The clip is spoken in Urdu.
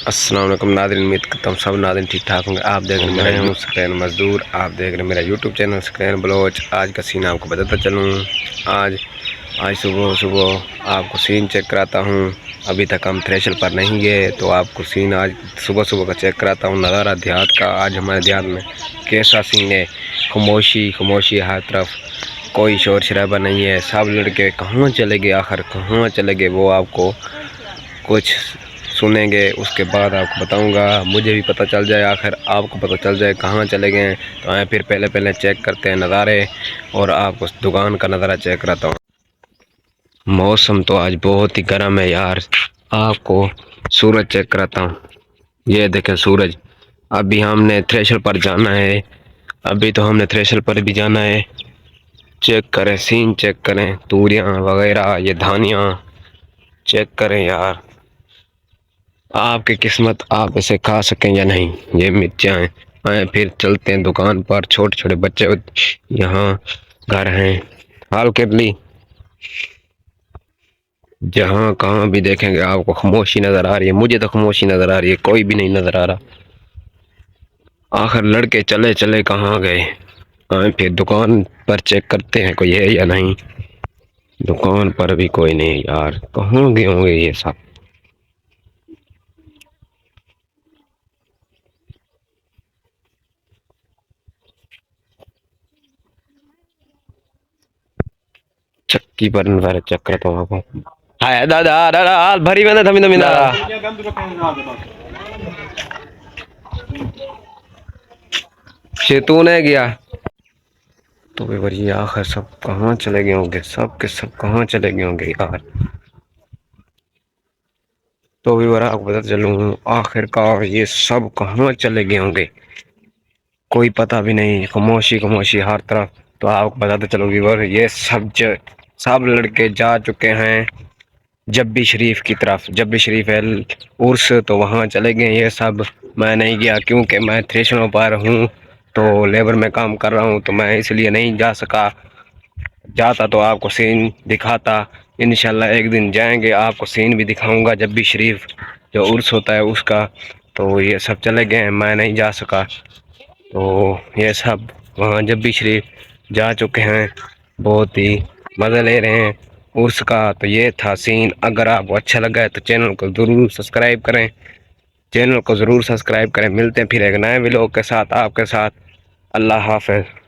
السلام علیکم ناظرین، امید کرتا ہوں سب ناظرین ٹھیک ٹھاک ہوں گے۔ آپ دیکھ رہے ہیں میرا سکرین مزدور، آپ دیکھ رہے ہیں میرا یوٹیوب چینل سکرین بلوچ۔ آج کا سین آپ کو بتاتا چلوں۔ آج صبح آپ کو سین چیک کراتا ہوں۔ ابھی تک ہم تھریشر پر نہیں گئے تو آپ کو سین آج صبح کا چیک کراتا ہوں، نظارہ دیہات کا۔ آج ہمارے دیہات میں کیسا سین ہے؟ خاموشی ہر طرف، کوئی شور شرابہ نہیں ہے۔ سب لڑکے کہاں چلے گئے، آخر کہاں چلے گئے وہ آپ کو کچھ سنیں گے، اس کے بعد آپ کو بتاؤں گا۔ مجھے بھی پتہ چل جائے، آخر آپ کو پتہ چل جائے کہاں چلے گئے ہیں۔ تو آئیں پھر پہلے چیک کرتے ہیں نظارے، اور آپ اس دکان کا نظارہ چیک کراتا ہوں۔ موسم تو آج بہت ہی گرم ہے یار۔ آپ کو سورج چیک کراتا ہوں، یہ دیکھیں سورج۔ ابھی ہم نے تھریشر پر جانا ہے، بھی جانا ہے۔ چیک کریں سین، چیک کریں توریاں وغیرہ، یہ دھانیاں چیک کریں یار۔ آپ کی قسمت، آپ اسے کھا سکیں یا نہیں۔ یہ مرچاں ہیں۔ آئیں پھر چلتے ہیں دکان پر۔ چھوٹے بچے یہاں گھر ہیں، حال کرلی جہاں کہاں بھی دیکھیں گے آپ کو خاموشی نظر آ رہی ہے۔ مجھے تو خاموشی نظر آ رہی ہے، کوئی بھی نہیں نظر آ رہا۔ آخر لڑکے چلے کہاں گئے؟ آئیں پھر دکان پر چیک کرتے ہیں کوئی ہے یا نہیں۔ دکان پر بھی کوئی نہیں یار، کہاں گئے ہوں گے یہ سب؟ چکی پر نظارہ چیک کرتا ہوں آپ کو۔ ہائے دادا بھری میں تھمی دادا تو نہیں گیا تو بھی آخر سب کہاں چلے گئے ہوں گے؟ سب کے سب کہاں چلے گئے ہوں گے یار؟ تو بھی آپ کو بتا چلوں، آخر کار یہ سب کہاں چلے گئے ہوں گے؟ کوئی پتہ بھی نہیں، خاموشی ہر طرف۔ تو آپ کو بتاتے چلو گی یہ سب لڑکے جا چکے ہیں جب بھی شریف کی طرف۔ جب بھی شریف ہے عرس، تو وہاں چلے گئے یہ سب۔ میں نہیں گیا کیونکہ میں تھریشروں پر ہوں، تو لیبر میں کام کر رہا ہوں، تو میں اس لیے نہیں جا سکا۔ جاتا تو آپ کو سین دکھاتا۔ انشاءاللہ ایک دن جائیں گے، آپ کو سین بھی دکھاؤں گا۔ جب بھی شریف جو عرس ہوتا ہے اس کا، تو یہ سب چلے گئے ہیں، میں نہیں جا سکا۔ تو یہ سب وہاں جب بھی شریف جا چکے ہیں، بہت ہی مزہ لے رہے ہیں عرس کا۔ تو یہ تھا سین۔ اگر آپ کو اچھا لگا ہے تو چینل کو ضرور سبسکرائب کریں، ملتے ہیں پھر ایک نئے ولاگ کے ساتھ آپ کے ساتھ۔ اللہ حافظ۔